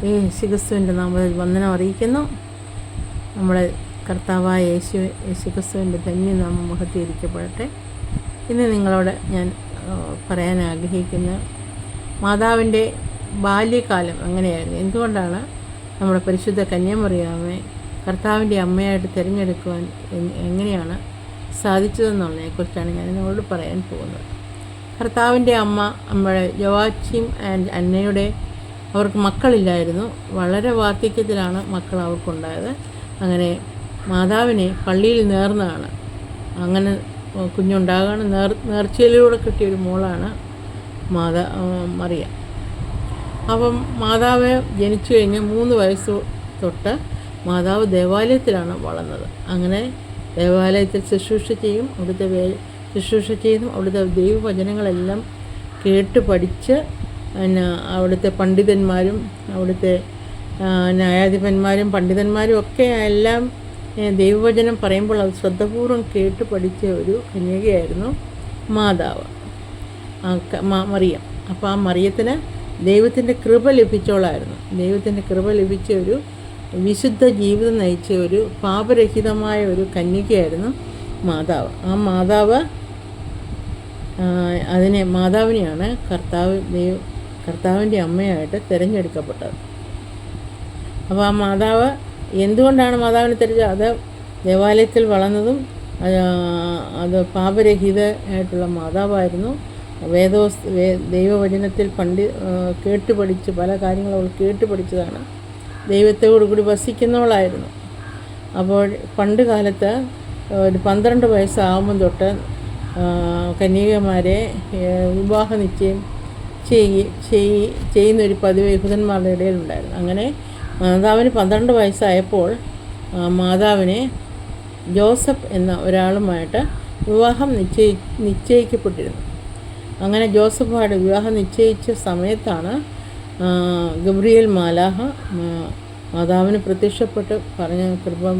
യേശുക്രിസ്തുവിൻ്റെ നാമത്തിൽ വന്ദനം അറിയിക്കുന്നു. നമ്മുടെ കർത്താവായ യേശുക്രിസ്തുവിൻ്റെ ധന്യനാമം മഹത്വീകരിക്കപ്പെടട്ടെ. ഇന്ന് നിങ്ങളോട് ഞാൻ പറയാൻ ആഗ്രഹിക്കുന്ന മാതാവിൻ്റെ ബാല്യകാലം എങ്ങനെയായിരുന്നു, എന്തുകൊണ്ടാണ് നമ്മുടെ പരിശുദ്ധ കന്യാമറിയാമെ കർത്താവിൻ്റെ അമ്മയായിട്ട് തിരഞ്ഞെടുക്കുവാൻ എങ്ങനെയാണ് സാധിച്ചതെന്നുള്ളതിനെക്കുറിച്ചാണ് ഞാൻ നിങ്ങളോട് പറയാൻ പോകുന്നത്. കർത്താവിൻ്റെ അമ്മ നമ്മുടെ യോവാച്ചീം ആൻഡ് അന്നയുടെ അവർക്ക് മക്കളില്ലായിരുന്നു. വളരെ വാർദ്ധക്യത്തിലാണ് മക്കൾ അവർക്കുണ്ടായത്. അങ്ങനെ മാതാവിനെ പള്ളിയിൽ നേർന്നതാണ്. അങ്ങനെ കുഞ്ഞുണ്ടാകാണ് നേർച്ചയിലൂടെ കിട്ടിയൊരു മോളാണ് മറിയ. അപ്പം മാതാവ് ജനിച്ചു കഴിഞ്ഞ് 3 വയസ്സ് തൊട്ട് മാതാവ് ദേവാലയത്തിലാണ് വളർന്നത്. അങ്ങനെ ദേവാലയത്തിൽ ശുശ്രൂഷ ചെയ്യും, അവിടുത്തെ ദൈവവചനങ്ങളെല്ലാം കേട്ട് പഠിച്ച് അവിടുത്തെ പണ്ഡിതന്മാരും അവിടുത്തെ ന്യായാധിപന്മാരും പണ്ഡിതന്മാരും ഒക്കെ എല്ലാം ദൈവവചനം പറയുമ്പോൾ അത് ശ്രദ്ധപൂർവ്വം കേട്ട് പഠിച്ച ഒരു കന്യകയായിരുന്നു മാതാവ് മറിയം. അപ്പോൾ ആ മറിയത്തിന് ദൈവത്തിൻ്റെ കൃപ ലഭിച്ചോളായിരുന്നു. ദൈവത്തിൻ്റെ കൃപ ലഭിച്ച ഒരു വിശുദ്ധ ജീവിതം നയിച്ച ഒരു പാപരഹിതമായ ഒരു കന്യകയായിരുന്നു മാതാവ്. ആ മാതാവിനെയാണ് കർത്താവിൻ്റെ അമ്മയായിട്ട് തിരഞ്ഞെടുക്കപ്പെട്ടത്. അപ്പോൾ ആ മാതാവ് എന്തുകൊണ്ടാണ് മാതാവിനെ തിരഞ്ഞെടുത്തത്? അത് ദേവാലയത്തിൽ വളർന്നതും അത് പാപരഹിതമായിട്ടുള്ള മാതാവായിരുന്നു. ദൈവവചനത്തിൽ കേട്ടുപഠിച്ച് പല കാര്യങ്ങളും അവൾ കേട്ടുപഠിച്ചതാണ്. ദൈവത്തോടുകൂടി വസിക്കുന്നവളായിരുന്നു. അപ്പോൾ പണ്ട് കാലത്ത് ഒരു 12 വയസ്സാകുമ്പം തൊട്ട് കന്യകമാരെ വിവാഹ നിശ്ചയം ചെയ്യുന്നൊരു പതിവ് യഹൂദന്മാരുടെ ഇടയിലുണ്ടായിരുന്നു. അങ്ങനെ മാതാവിന് 12 വയസ്സായപ്പോൾ മാതാവിനെ ജോസഫ് എന്ന ഒരാളുമായിട്ട് വിവാഹം നിശ്ചയിക്കപ്പെട്ടിരുന്നു. അങ്ങനെ ജോസഫുമായിട്ട് വിവാഹം നിശ്ചയിച്ച സമയത്താണ് ഗബ്രിയേൽ മാലാഹ മാതാവിന് പ്രത്യക്ഷപ്പെട്ട് പറഞ്ഞ, കൃപ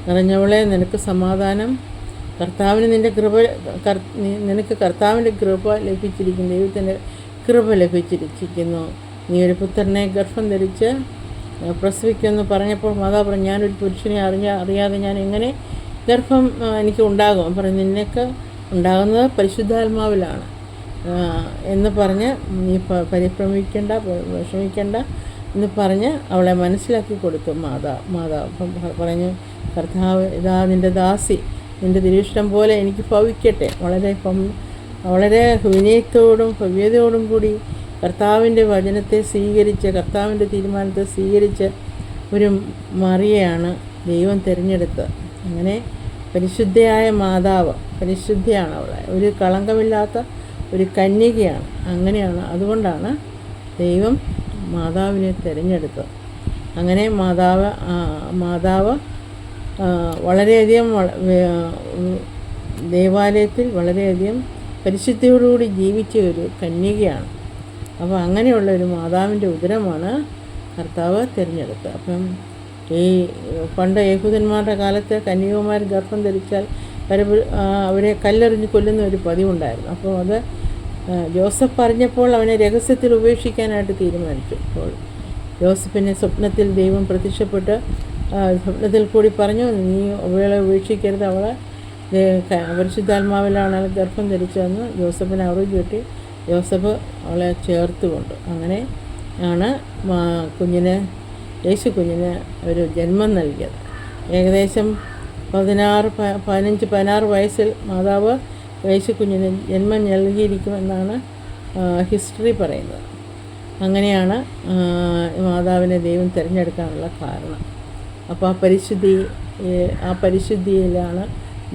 നിറഞ്ഞവളെ, നിനക്ക് സമാധാനം, നിനക്ക് കർത്താവിൻ്റെ കൃപ ലഭിച്ചിരിക്കുന്നു, ദൈവത്തിൻ്റെ കൃപ ലഭിച്ചിരിക്കുന്നു, നീ ഒരു പുത്രനെ ഗർഭം ധരിച്ച് പ്രസവിക്കുമെന്ന് പറഞ്ഞപ്പോൾ മാതാവ് പറഞ്ഞു, ഞാനൊരു പുരുഷനെ അറിയാതെ ഞാൻ എങ്ങനെ ഗർഭം എനിക്ക് ഉണ്ടാകും? പറഞ്ഞു, നിനക്ക് ഉണ്ടാകുന്നത് പരിശുദ്ധാത്മാവിലാണ് എന്ന് പറഞ്ഞ് നീ വിഷമിക്കേണ്ട എന്ന് പറഞ്ഞ് അവളെ മനസ്സിലാക്കി കൊടുത്തു മാതാവ്. അപ്പം പറഞ്ഞു, കർത്താവ് ഇതാ നിൻ്റെ ദാസി, നിൻ്റെ തിരുവിഷ്ടം പോലെ എനിക്ക് ഭവിക്കട്ടെ. വളരെ വിനയത്തോടും ഭവ്യതയോടും കൂടി കർത്താവിൻ്റെ വചനത്തെ സ്വീകരിച്ച്, കർത്താവിൻ്റെ തീരുമാനത്തെ സ്വീകരിച്ച് ഒരു മറിയയാണ് ദൈവം തിരഞ്ഞെടുത്തത്. അങ്ങനെ പരിശുദ്ധയായ മാതാവ്, പരിശുദ്ധയാണ് അവളെ, ഒരു കളങ്കമില്ലാത്ത ഒരു കന്യകയാണ്. അങ്ങനെയാണ്, അതുകൊണ്ടാണ് ദൈവം മാതാവിനെ തിരഞ്ഞെടുത്തത്. അങ്ങനെ മാതാവ് വളരെയധികം ദേവാലയത്തിൽ വളരെയധികം പരിശുദ്ധിയോടുകൂടി ജീവിച്ച ഒരു കന്യകയാണ്. അപ്പോൾ അങ്ങനെയുള്ള ഒരു മാതാവിൻ്റെ ഉദരമാണ് കർത്താവ് തിരഞ്ഞെടുത്തത്. അപ്പം ഈ പണ്ട് യഹൂദന്മാരുടെ കാലത്ത് കന്യകമാർ ഗർഭം ധരിച്ചാൽ അവരെ കല്ലെറിഞ്ഞ് കൊല്ലുന്ന ഒരു പതിവുണ്ടായിരുന്നു. അപ്പോൾ അത് ജോസഫ് പറഞ്ഞപ്പോൾ അവനെ രഹസ്യത്തിൽ ഉപേക്ഷിക്കാനായിട്ട് തീരുമാനിച്ചു. അപ്പോൾ ജോസഫിനെ സ്വപ്നത്തിൽ ദൈവം പ്രത്യക്ഷപ്പെട്ട് സ്വപ്നത്തിൽ കൂടി പറഞ്ഞു, നീ അവളെ ഉപേക്ഷിക്കരുത്, അവളെ പരിശുദ്ധാത്മാവിലാണ് ഗർഭം ധരിച്ചതെന്ന് ജോസഫിനെ അറിവ് കിട്ടി. ജോസഫ് അവളെ ചേർത്തുകൊണ്ട് അങ്ങനെ ആണ് യേശു കുഞ്ഞിന് ഒരു ജന്മം നൽകിയത്. ഏകദേശം 15-16 വയസ്സിൽ മാതാവ് യേശു കുഞ്ഞിന് ജന്മം നൽകിയിരിക്കുമെന്നാണ് ഹിസ്റ്ററി പറയുന്നത്. അങ്ങനെയാണ് മാതാവിനെ ദൈവം തിരഞ്ഞെടുക്കാനുള്ള കാരണം. അപ്പോൾ ആ പരിശുദ്ധിയിലാണ്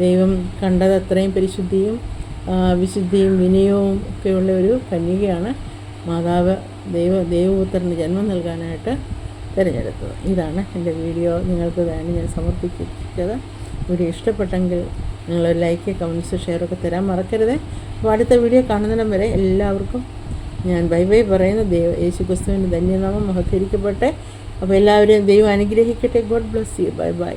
ദൈവം കണ്ടത്. അത്രയും പരിശുദ്ധിയും വിശുദ്ധിയും വിനയവും ഒക്കെയുള്ള ഒരു കന്യകയാണ് മാതാവ് ദൈവപുത്രന് ജന്മം നൽകാനായിട്ട് തിരഞ്ഞെടുത്തത്. ഇതാണ് എൻ്റെ വീഡിയോ നിങ്ങൾക്ക് വേണ്ടി ഞാൻ സമർപ്പിച്ചത്. വീഡിയോ ഇഷ്ടപ്പെട്ടെങ്കിൽ നിങ്ങളൊരു ലൈക്ക്, കമൻറ്റ്സ്, ഷെയറൊക്കെ തരാൻ മറക്കരുത്. അപ്പോൾ അടുത്ത വീഡിയോ കാണുന്നിടം വരെ എല്ലാവർക്കും ഞാൻ ബൈ പറയുന്നു. യേശുക്രിസ്തുവിൻ്റെ ധന്യനാമം മഹത്വീകരിക്കപ്പെട്ടെ. അപ്പോൾ എല്ലാവരെയും ദൈവം അനുഗ്രഹിക്കട്ടെ. God bless you. ബൈ.